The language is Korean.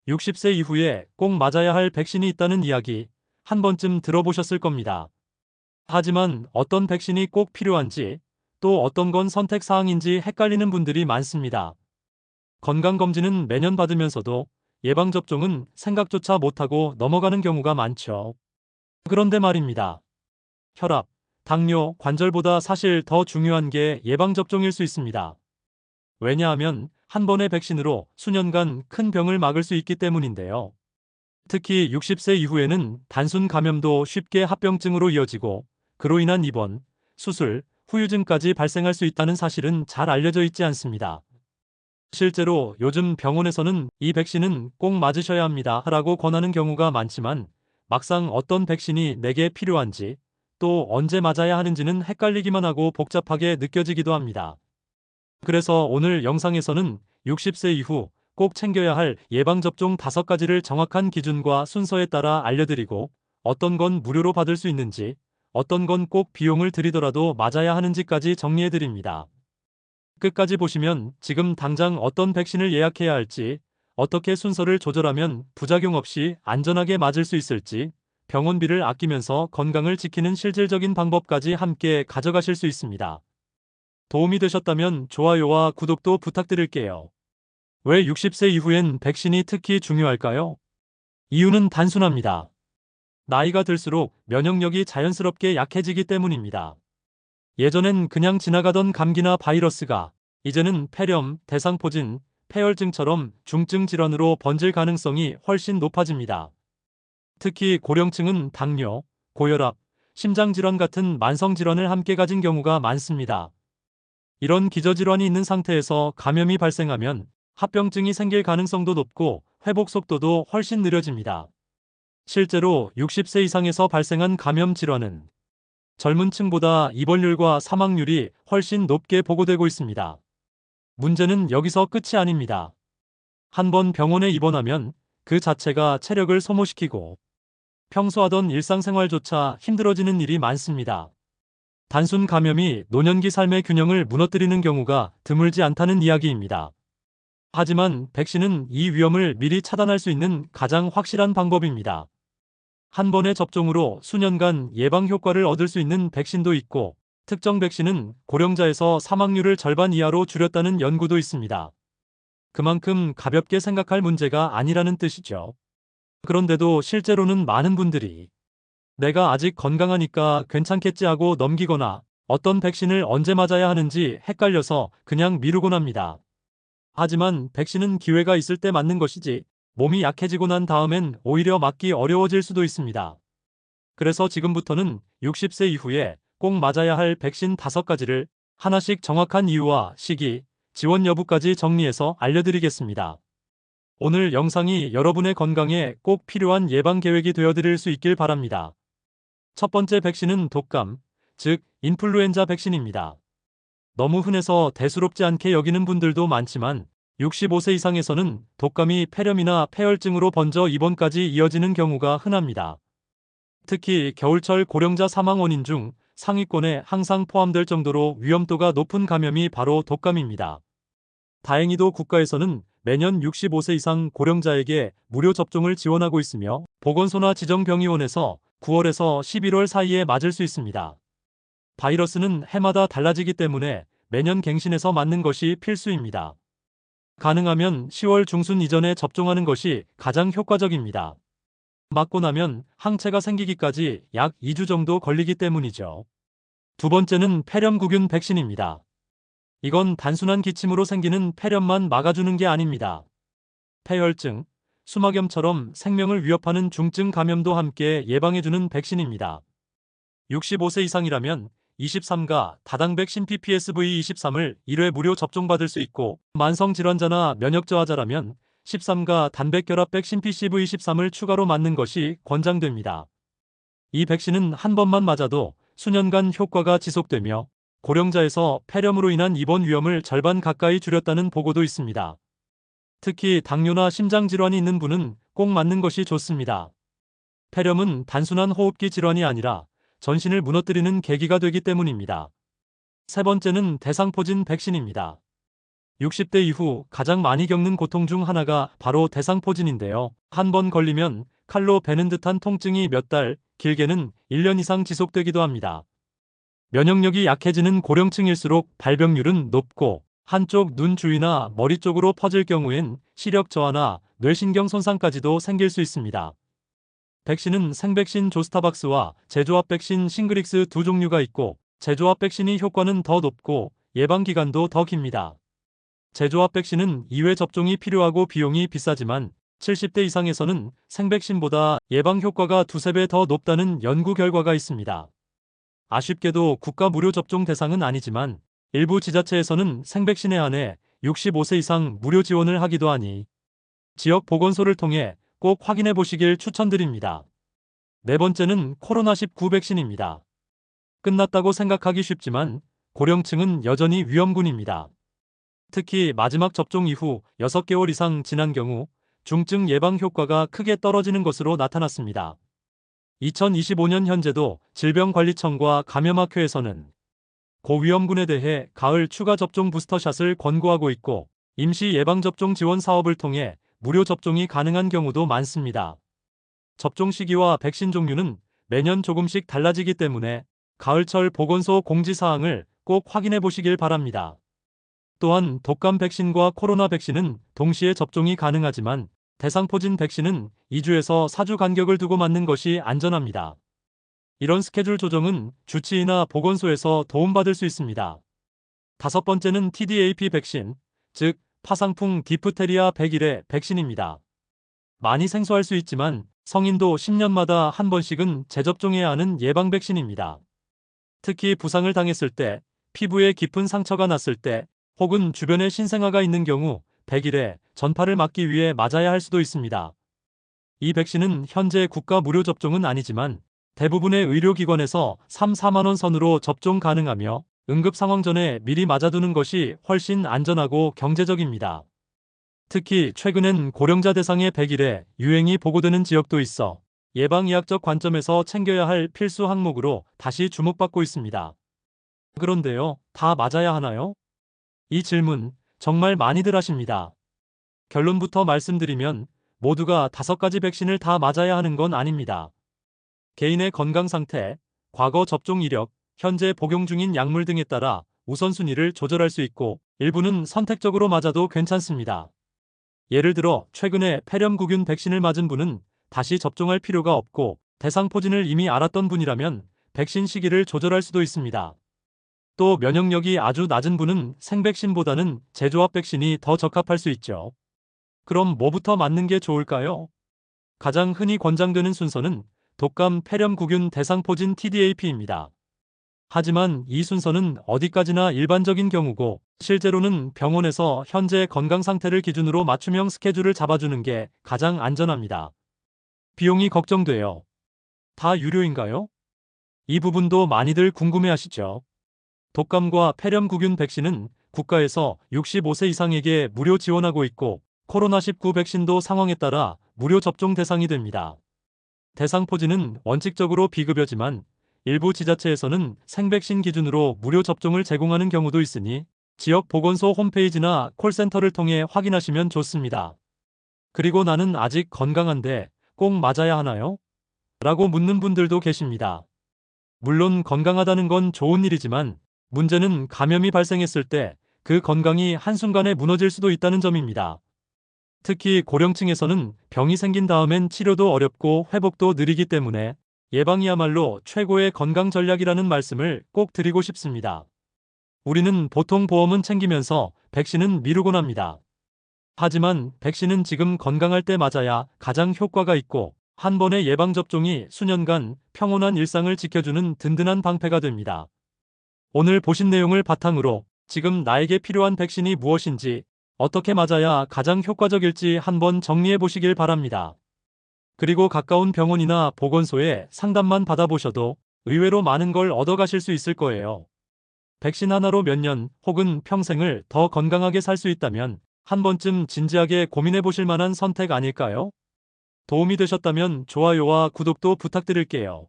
60세 이후에 꼭 맞아야 할 백신이 있다는 이야기 한 번쯤 들어보셨을 겁니다. 하지만 어떤 백신이 꼭 필요한지 또 어떤 건 선택 사항인지 헷갈리는 분들이 많습니다. 건강검진은 매년 받으면서도 예방접종은 생각조차 못하고 넘어가는 경우가 많죠. 그런데 말입니다. 혈압, 당뇨, 관절보다 사실 더 중요한 게 예방접종일 수 있습니다. 왜냐하면 한 번의 백신으로 수년간 큰 병을 막을 수 있기 때문인데요. 특히 60세 이후에는 단순 감염도 쉽게 합병증으로 이어지고 그로 인한 입원, 수술, 후유증까지 발생할 수 있다는 사실은 잘 알려져 있지 않습니다. 실제로 요즘 병원에서는 이 백신은 꼭 맞으셔야 합니다 라고 권하는 경우가 많지만 막상 어떤 백신이 내게 필요한지 또 언제 맞아야 하는지는 헷갈리기만 하고 복잡하게 느껴지기도 합니다. 그래서 오늘 영상에서는 60세 이후 꼭 챙겨야 할 예방접종 5가지를 정확한 기준과 순서에 따라 알려드리고 어떤 건 무료로 받을 수 있는지, 어떤 건 꼭 비용을 들이더라도 맞아야 하는지까지 정리해드립니다. 끝까지 보시면 지금 당장 어떤 백신을 예약해야 할지, 어떻게 순서를 조절하면 부작용 없이 안전하게 맞을 수 있을지, 병원비를 아끼면서 건강을 지키는 실질적인 방법까지 함께 가져가실 수 있습니다. 도움이 되셨다면 좋아요와 구독도 부탁드릴게요. 왜 60세 이후엔 백신이 특히 중요할까요? 이유는 단순합니다. 나이가 들수록 면역력이 자연스럽게 약해지기 때문입니다. 예전엔 그냥 지나가던 감기나 바이러스가 이제는 폐렴, 대상포진, 폐혈증처럼 중증 질환으로 번질 가능성이 훨씬 높아집니다. 특히 고령층은 당뇨, 고혈압, 심장질환 같은 만성질환을 함께 가진 경우가 많습니다. 이런 기저질환이 있는 상태에서 감염이 발생하면 합병증이 생길 가능성도 높고 회복 속도도 훨씬 느려집니다. 실제로 60세 이상에서 발생한 감염 질환은 젊은 층보다 입원율과 사망률이 훨씬 높게 보고되고 있습니다. 문제는 여기서 끝이 아닙니다. 한번 병원에 입원하면 그 자체가 체력을 소모시키고 평소 하던 일상생활조차 힘들어지는 일이 많습니다. 단순 감염이 노년기 삶의 균형을 무너뜨리는 경우가 드물지 않다는 이야기입니다. 하지만 백신은 이 위험을 미리 차단할 수 있는 가장 확실한 방법입니다. 한 번의 접종으로 수년간 예방 효과를 얻을 수 있는 백신도 있고, 특정 백신은 고령자에서 사망률을 절반 이하로 줄였다는 연구도 있습니다. 그만큼 가볍게 생각할 문제가 아니라는 뜻이죠. 그런데도 실제로는 많은 분들이 내가 아직 건강하니까 괜찮겠지 하고 넘기거나 어떤 백신을 언제 맞아야 하는지 헷갈려서 그냥 미루곤 합니다. 하지만 백신은 기회가 있을 때 맞는 것이지 몸이 약해지고 난 다음엔 오히려 맞기 어려워질 수도 있습니다. 그래서 지금부터는 60세 이후에 꼭 맞아야 할 백신 5가지를 하나씩 정확한 이유와 시기, 지원 여부까지 정리해서 알려드리겠습니다. 오늘 영상이 여러분의 건강에 꼭 필요한 예방 계획이 되어드릴 수 있길 바랍니다. 첫 번째 백신은 독감, 즉 인플루엔자 백신입니다. 너무 흔해서 대수롭지 않게 여기는 분들도 많지만 65세 이상에서는 독감이 폐렴이나 폐혈증으로 번져 입원까지 이어지는 경우가 흔합니다. 특히 겨울철 고령자 사망 원인 중 상위권에 항상 포함될 정도로 위험도가 높은 감염이 바로 독감입니다. 다행히도 국가에서는 매년 65세 이상 고령자에게 무료 접종을 지원하고 있으며 보건소나 지정병의원에서 9월에서 11월 사이에 맞을 수 있습니다. 바이러스는 해마다 달라지기 때문에 매년 갱신해서 맞는 것이 필수입니다. 가능하면 10월 중순 이전에 접종하는 것이 가장 효과적입니다. 맞고 나면 항체가 생기기까지 약 2주 정도 걸리기 때문이죠. 두 번째는 폐렴구균 백신입니다. 이건 단순한 기침으로 생기는 폐렴만 막아주는 게 아닙니다. 폐혈증, 수막염처럼 생명을 위협하는 중증 감염도 함께 예방해주는 백신입니다. 65세 이상이라면 23가 다당백 신 PPSV23을 1회 무료 접종받을 수 있고, 만성질환자나 면역저하자라면 13가 단백결합백 신 PCV23을 추가로 맞는 것이 권장됩니다. 이 백신은 한 번만 맞아도 수년간 효과가 지속되며 고령자에서 폐렴으로 인한 입원 위험을 절반 가까이 줄였다는 보고도 있습니다. 특히 당뇨나 심장질환이 있는 분은 꼭 맞는 것이 좋습니다. 폐렴은 단순한 호흡기 질환이 아니라 전신을 무너뜨리는 계기가 되기 때문입니다. 세 번째는 대상포진 백신입니다. 60대 이후 가장 많이 겪는 고통 중 하나가 바로 대상포진인데요. 한 번 걸리면 칼로 베는 듯한 통증이 몇 달, 길게는 1년 이상 지속되기도 합니다. 면역력이 약해지는 고령층일수록 발병률은 높고 한쪽 눈 주위나 머리 쪽으로 퍼질 경우엔 시력 저하나 뇌신경 손상까지도 생길 수 있습니다. 백신은 생백신 조스타박스와 제조합 백신 싱그릭스 두 종류가 있고 제조합 백신이 효과는 더 높고 예방기간도 더 깁니다. 제조합 백신은 2회 접종이 필요하고 비용이 비싸지만 70대 이상에서는 생백신보다 예방 효과가 두세 배 더 높다는 연구 결과가 있습니다. 아쉽게도 국가 무료 접종 대상은 아니지만 일부 지자체에서는 생백신에 한해 65세 이상 무료 지원을 하기도 하니 지역 보건소를 통해 꼭 확인해 보시길 추천드립니다. 네 번째는 코로나19 백신입니다. 끝났다고 생각하기 쉽지만 고령층은 여전히 위험군입니다. 특히 마지막 접종 이후 6개월 이상 지난 경우 중증 예방 효과가 크게 떨어지는 것으로 나타났습니다. 2025년 현재도 질병관리청과 감염학회에서는 고위험군에 대해 가을 추가 접종 부스터샷을 권고하고 있고 임시 예방접종 지원 사업을 통해 무료 접종이 가능한 경우도 많습니다. 접종 시기와 백신 종류는 매년 조금씩 달라지기 때문에 가을철 보건소 공지사항을 꼭 확인해 보시길 바랍니다. 또한 독감 백신과 코로나 백신은 동시에 접종이 가능하지만 대상포진 백신은 2주에서 4주 간격을 두고 맞는 것이 안전합니다. 이런 스케줄 조정은 주치의나 보건소에서 도움받을 수 있습니다. 다섯 번째는 TDAP 백신, 즉 파상풍 디프테리아 100일의 백신입니다. 많이 생소할 수 있지만 성인도 10년마다 한 번씩은 재접종해야 하는 예방 백신입니다. 특히 부상을 당했을 때, 피부에 깊은 상처가 났을 때, 혹은 주변에 신생아가 있는 경우 100일에 전파를 막기 위해 맞아야 할 수도 있습니다. 이 백신은 현재 국가 무료 접종은 아니지만 대부분의 의료기관에서 3-4만 원 선으로 접종 가능하며 응급 상황 전에 미리 맞아두는 것이 훨씬 안전하고 경제적입니다. 특히 최근엔 고령자 대상의 100일에 유행이 보고되는 지역도 있어 예방의학적 관점에서 챙겨야 할 필수 항목으로 다시 주목받고 있습니다. 그런데요, 다 맞아야 하나요? 이 질문 정말 많이들 하십니다. 결론부터 말씀드리면 모두가 5가지 백신을 다 맞아야 하는 건 아닙니다. 개인의 건강 상태, 과거 접종 이력, 현재 복용 중인 약물 등에 따라 우선순위를 조절할 수 있고 일부는 선택적으로 맞아도 괜찮습니다. 예를 들어 최근에 폐렴구균 백신을 맞은 분은 다시 접종할 필요가 없고 대상포진을 이미 알았던 분이라면 백신 시기를 조절할 수도 있습니다. 또 면역력이 아주 낮은 분은 생백신보다는 제조합 백신이 더 적합할 수 있죠. 그럼 뭐부터 맞는 게 좋을까요? 가장 흔히 권장되는 순서는 독감 폐렴구균 대상포진 TDAP입니다. 하지만 이 순서는 어디까지나 일반적인 경우고 실제로는 병원에서 현재 건강 상태를 기준으로 맞춤형 스케줄을 잡아주는 게 가장 안전합니다. 비용이 걱정돼요. 다 유료인가요? 이 부분도 많이들 궁금해하시죠. 독감과 폐렴구균 백신은 국가에서 65세 이상에게 무료 지원하고 있고 코로나19 백신도 상황에 따라 무료 접종 대상이 됩니다. 대상포진은 원칙적으로 비급여지만 일부 지자체에서는 생백신 기준으로 무료 접종을 제공하는 경우도 있으니 지역 보건소 홈페이지나 콜센터를 통해 확인하시면 좋습니다. 그리고 나는 아직 건강한데 꼭 맞아야 하나요? 라고 묻는 분들도 계십니다. 물론 건강하다는 건 좋은 일이지만 문제는 감염이 발생했을 때 그 건강이 한순간에 무너질 수도 있다는 점입니다. 특히 고령층에서는 병이 생긴 다음엔 치료도 어렵고 회복도 느리기 때문에 예방이야말로 최고의 건강 전략이라는 말씀을 꼭 드리고 싶습니다. 우리는 보통 보험은 챙기면서 백신은 미루곤 합니다. 하지만 백신은 지금 건강할 때 맞아야 가장 효과가 있고 한 번의 예방접종이 수년간 평온한 일상을 지켜주는 든든한 방패가 됩니다. 오늘 보신 내용을 바탕으로 지금 나에게 필요한 백신이 무엇인지 어떻게 맞아야 가장 효과적일지 한번 정리해 보시길 바랍니다. 그리고 가까운 병원이나 보건소에 상담만 받아보셔도 의외로 많은 걸 얻어가실 수 있을 거예요. 백신 하나로 몇 년 혹은 평생을 더 건강하게 살 수 있다면 한 번쯤 진지하게 고민해 보실 만한 선택 아닐까요? 도움이 되셨다면 좋아요와 구독도 부탁드릴게요.